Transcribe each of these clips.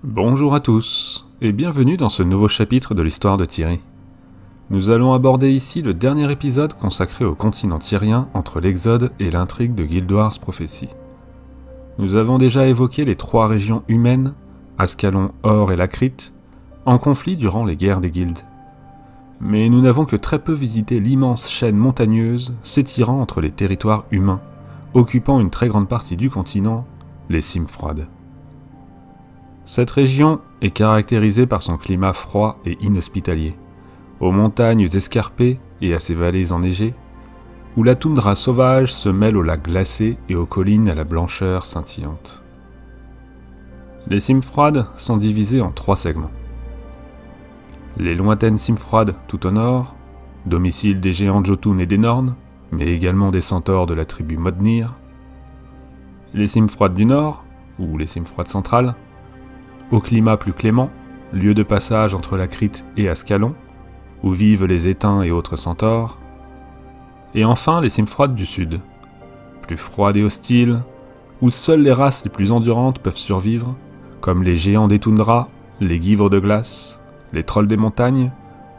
Bonjour à tous, et bienvenue dans ce nouveau chapitre de l'histoire de Tyrie. Nous allons aborder ici le dernier épisode consacré au continent tyrien entre l'Exode et l'intrigue de Guild Wars Prophecy. Nous avons déjà évoqué les trois régions humaines, Ascalon, Or et Lacrite, en conflit durant les guerres des guildes. Mais nous n'avons que très peu visité l'immense chaîne montagneuse s'étirant entre les territoires humains, occupant une très grande partie du continent, les cimes froides. Cette région est caractérisée par son climat froid et inhospitalier, aux montagnes escarpées et à ses vallées enneigées, où la toundra sauvage se mêle aux lacs glacés et aux collines à la blancheur scintillante. Les cimes froides sont divisées en trois segments. Les lointaines cimes froides tout au nord, domicile des géants Jotun et des Norns, mais également des centaures de la tribu Modnir. Les cimes froides du nord, ou les cimes froides centrales, au climat plus clément, lieu de passage entre Lacrite et Ascalon, où vivent les éteints et autres centaures. Et enfin les cimes froides du sud, plus froides et hostiles, où seules les races les plus endurantes peuvent survivre, comme les géants des toundras, les guivres de glace, les trolls des montagnes,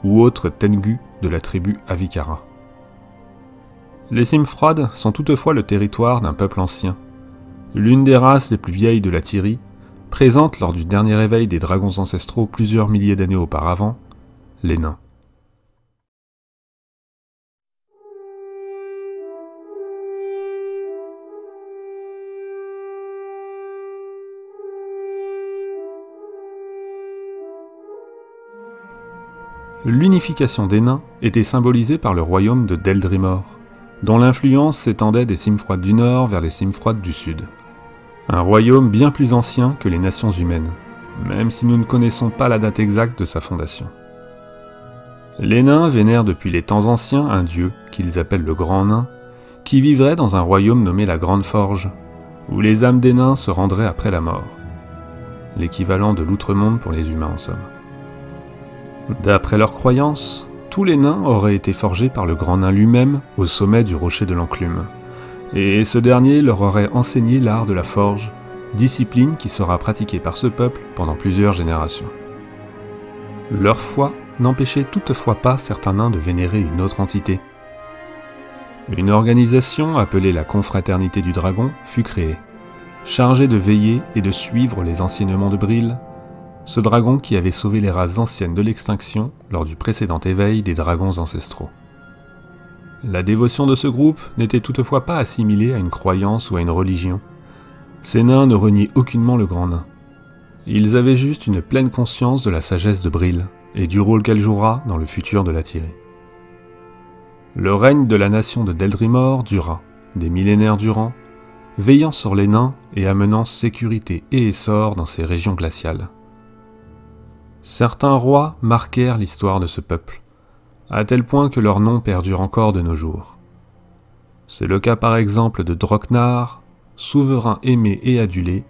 ou autres tengus de la tribu Avikara. Les cimes froides sont toutefois le territoire d'un peuple ancien, l'une des races les plus vieilles de la Tyrie, présente lors du dernier réveil des dragons ancestraux plusieurs milliers d'années auparavant, les nains. L'unification des nains était symbolisée par le royaume de Deldrimor, dont l'influence s'étendait des cimes froides du nord vers les cimes froides du sud. Un royaume bien plus ancien que les nations humaines, même si nous ne connaissons pas la date exacte de sa fondation. Les nains vénèrent depuis les temps anciens un dieu, qu'ils appellent le Grand Nain, qui vivrait dans un royaume nommé la Grande Forge, où les âmes des nains se rendraient après la mort. L'équivalent de l'outre-monde pour les humains en somme. D'après leurs croyances, tous les nains auraient été forgés par le Grand Nain lui-même au sommet du rocher de l'Enclume, et ce dernier leur aurait enseigné l'art de la forge, discipline qui sera pratiquée par ce peuple pendant plusieurs générations. Leur foi n'empêchait toutefois pas certains nains de vénérer une autre entité. Une organisation appelée la Confraternité du Dragon fut créée, chargée de veiller et de suivre les enseignements de Brill, ce dragon qui avait sauvé les races anciennes de l'extinction lors du précédent éveil des dragons ancestraux. La dévotion de ce groupe n'était toutefois pas assimilée à une croyance ou à une religion. Ces nains ne reniaient aucunement le Grand Nain. Ils avaient juste une pleine conscience de la sagesse de Brill et du rôle qu'elle jouera dans le futur de la Tyrie. Le règne de la nation de Deldrimor dura, des millénaires durant, veillant sur les nains et amenant sécurité et essor dans ces régions glaciales. Certains rois marquèrent l'histoire de ce peuple, à tel point que leur nom perdure encore de nos jours. C'est le cas par exemple de Droknar, souverain aimé et adulé,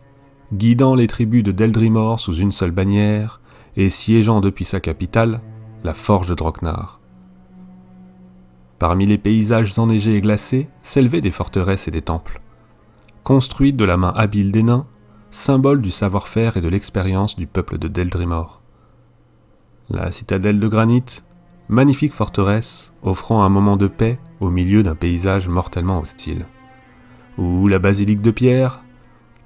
guidant les tribus de Deldrimor sous une seule bannière et siégeant depuis sa capitale, la forge de Droknar. Parmi les paysages enneigés et glacés s'élevaient des forteresses et des temples, construites de la main habile des nains, symbole du savoir-faire et de l'expérience du peuple de Deldrimor. La citadelle de granit, magnifique forteresse, offrant un moment de paix au milieu d'un paysage mortellement hostile. Ou la basilique de pierre,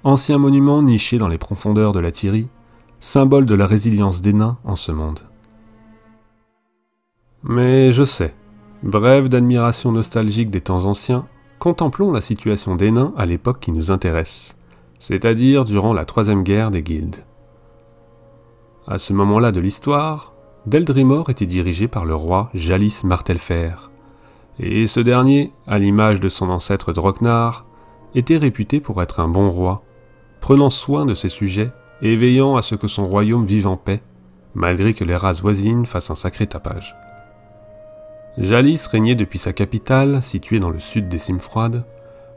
ancien monument niché dans les profondeurs de la Tyrie, symbole de la résilience des nains en ce monde. Mais je sais, brève d'admiration nostalgique des temps anciens, contemplons la situation des nains à l'époque qui nous intéresse, c'est-à-dire durant la troisième guerre des guildes. À ce moment-là de l'histoire, Deldrimor était dirigé par le roi Jalis Martelfer, et ce dernier, à l'image de son ancêtre Droknar, était réputé pour être un bon roi, prenant soin de ses sujets et veillant à ce que son royaume vive en paix, malgré que les races voisines fassent un sacré tapage. Jalis régnait depuis sa capitale, située dans le sud des cimes froides,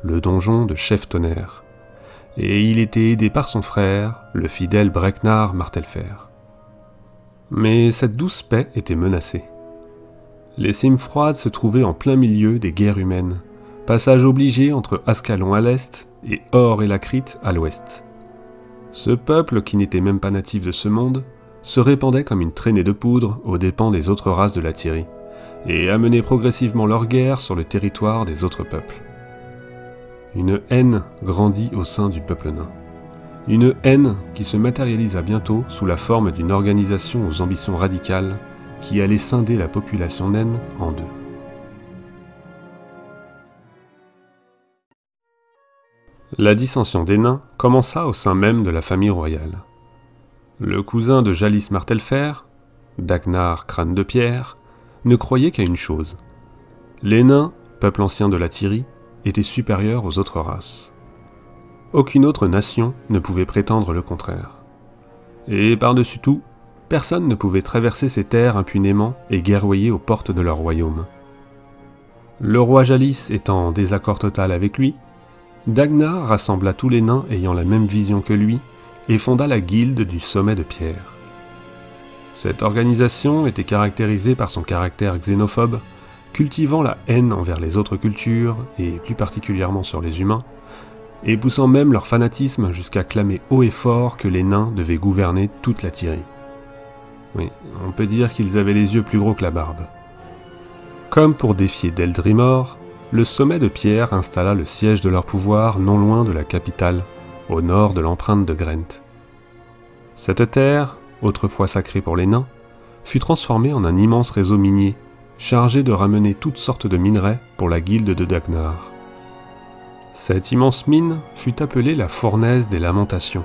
le donjon de Chef Tonnerre, et il était aidé par son frère, le fidèle Breknar Martelfer. Mais cette douce paix était menacée. Les cimes froides se trouvaient en plein milieu des guerres humaines, passage obligé entre Ascalon à l'est et Or et Lacrite à l'ouest. Ce peuple, qui n'était même pas natif de ce monde, se répandait comme une traînée de poudre aux dépens des autres races de la Tyrie, et amenait progressivement leur guerre sur le territoire des autres peuples. Une haine grandit au sein du peuple nain. Une haine qui se matérialisa bientôt sous la forme d'une organisation aux ambitions radicales qui allait scinder la population naine en deux. La dissension des nains commença au sein même de la famille royale. Le cousin de Jalis Martelfer, Dagnar Crâne de Pierre, ne croyait qu'à une chose. Les nains, peuple ancien de la Tyrie, étaient supérieurs aux autres races. Aucune autre nation ne pouvait prétendre le contraire. Et par-dessus tout, personne ne pouvait traverser ces terres impunément et guerroyer aux portes de leur royaume. Le roi Jalis étant en désaccord total avec lui, Dagnar rassembla tous les nains ayant la même vision que lui et fonda la guilde du Sommet de Pierre. Cette organisation était caractérisée par son caractère xénophobe, cultivant la haine envers les autres cultures, et plus particulièrement sur les humains, et poussant même leur fanatisme jusqu'à clamer haut et fort que les nains devaient gouverner toute la Tyrie. Oui, on peut dire qu'ils avaient les yeux plus gros que la barbe. Comme pour défier Deldrimor, le Sommet de Pierre installa le siège de leur pouvoir non loin de la capitale, au nord de l'empreinte de Grent. Cette terre, autrefois sacrée pour les nains, fut transformée en un immense réseau minier, chargé de ramener toutes sortes de minerais pour la guilde de Dagnar. Cette immense mine fut appelée la Fournaise des Lamentations,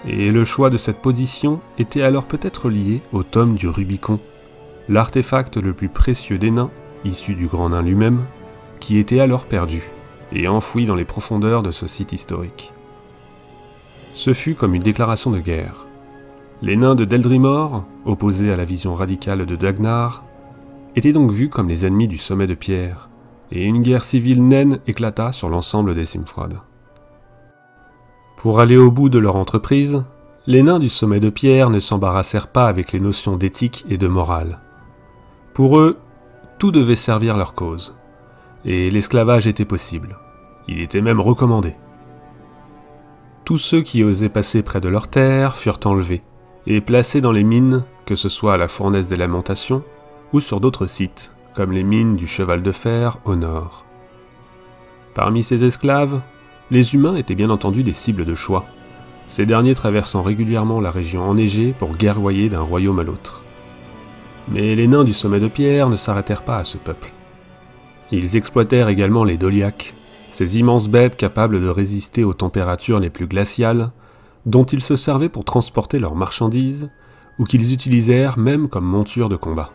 et le choix de cette position était alors peut-être lié au tome du Rubicon, l'artefact le plus précieux des nains, issu du grand nain lui-même, qui était alors perdu et enfoui dans les profondeurs de ce site historique. Ce fut comme une déclaration de guerre. Les nains de Deldrimor, opposés à la vision radicale de Dagnar, étaient donc vus comme les ennemis du Sommet de Pierre, et une guerre civile naine éclata sur l'ensemble des Simfroid. Pour aller au bout de leur entreprise, les nains du Sommet de Pierre ne s'embarrassèrent pas avec les notions d'éthique et de morale. Pour eux, tout devait servir leur cause, et l'esclavage était possible. Il était même recommandé. Tous ceux qui osaient passer près de leurs terres furent enlevés et placés dans les mines, que ce soit à la Fournaise des Lamentations ou sur d'autres sites, comme les mines du Cheval de Fer au nord. Parmi ces esclaves, les humains étaient bien entendu des cibles de choix, ces derniers traversant régulièrement la région enneigée pour guerroyer d'un royaume à l'autre. Mais les nains du Sommet de Pierre ne s'arrêtèrent pas à ce peuple. Ils exploitèrent également les Doliaques, ces immenses bêtes capables de résister aux températures les plus glaciales, dont ils se servaient pour transporter leurs marchandises, ou qu'ils utilisèrent même comme monture de combat.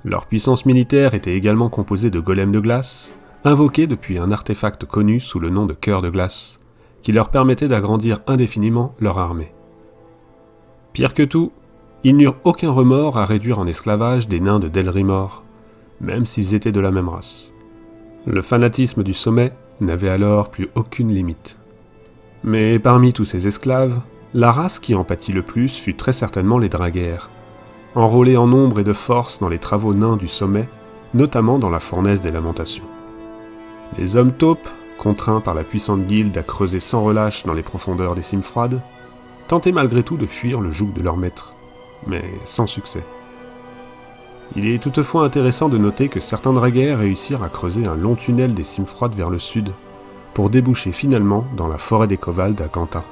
Leur puissance militaire était également composée de golems de glace, invoqués depuis un artefact connu sous le nom de cœur de glace, qui leur permettait d'agrandir indéfiniment leur armée. Pire que tout, ils n'eurent aucun remords à réduire en esclavage des nains de Deldrimor, même s'ils étaient de la même race. Le fanatisme du sommet n'avait alors plus aucune limite. Mais parmi tous ces esclaves, la race qui en pâtit le plus fut très certainement les Draguères, enrôlés en nombre et de force dans les travaux nains du sommet, notamment dans la Fournaise des Lamentations. Les hommes taupes, contraints par la puissante guilde à creuser sans relâche dans les profondeurs des cimes froides, tentaient malgré tout de fuir le joug de leur maître, mais sans succès. Il est toutefois intéressant de noter que certains dragueurs réussirent à creuser un long tunnel des cimes froides vers le sud, pour déboucher finalement dans la forêt des Kovalds à Kanta.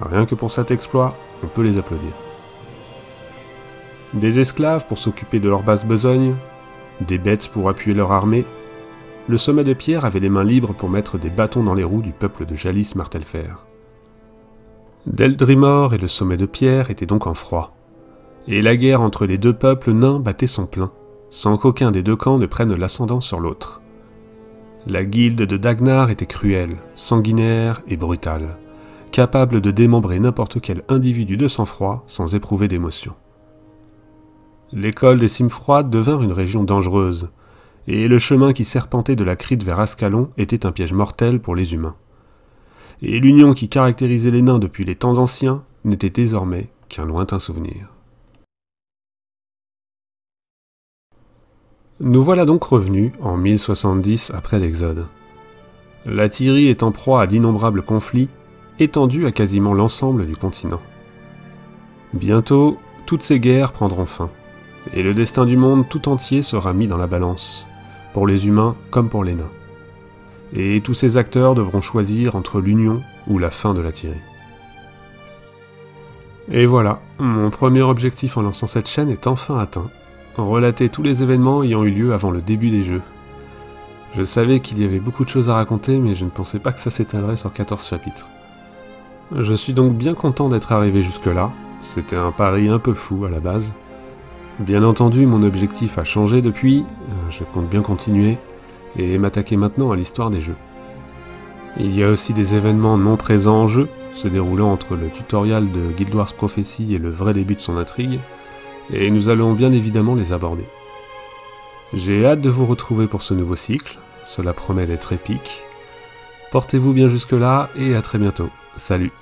Rien que pour cet exploit, on peut les applaudir. Des esclaves pour s'occuper de leur basse besogne, des bêtes pour appuyer leur armée, le Sommet de Pierre avait les mains libres pour mettre des bâtons dans les roues du peuple de Jalis Martelfer. Deldrimor et le Sommet de Pierre étaient donc en froid, et la guerre entre les deux peuples nains battait son plein, sans qu'aucun des deux camps ne prenne l'ascendant sur l'autre. La guilde de Dagnar était cruelle, sanguinaire et brutale, capable de démembrer n'importe quel individu de sang-froid sans éprouver d'émotion. L'école des cimes froides devint une région dangereuse, et le chemin qui serpentait de la Crite vers Ascalon était un piège mortel pour les humains. Et l'union qui caractérisait les nains depuis les temps anciens n'était désormais qu'un lointain souvenir. Nous voilà donc revenus en 1070 après l'Exode. La Tyrie est en proie à d'innombrables conflits, étendue à quasiment l'ensemble du continent. Bientôt, toutes ces guerres prendront fin, et le destin du monde tout entier sera mis dans la balance, pour les humains comme pour les nains. Et tous ces acteurs devront choisir entre l'union ou la fin de la Tyrie. Et voilà, mon premier objectif en lançant cette chaîne est enfin atteint, relater tous les événements ayant eu lieu avant le début des jeux. Je savais qu'il y avait beaucoup de choses à raconter, mais je ne pensais pas que ça s'étalerait sur 14 chapitres. Je suis donc bien content d'être arrivé jusque-là, c'était un pari un peu fou à la base. Bien entendu, mon objectif a changé depuis, je compte bien continuer, et m'attaquer maintenant à l'histoire des jeux. Il y a aussi des événements non présents en jeu, se déroulant entre le tutoriel de Guild Wars Prophecy et le vrai début de son intrigue, et nous allons bien évidemment les aborder. J'ai hâte de vous retrouver pour ce nouveau cycle, cela promet d'être épique. Portez-vous bien jusque-là et à très bientôt. Salut!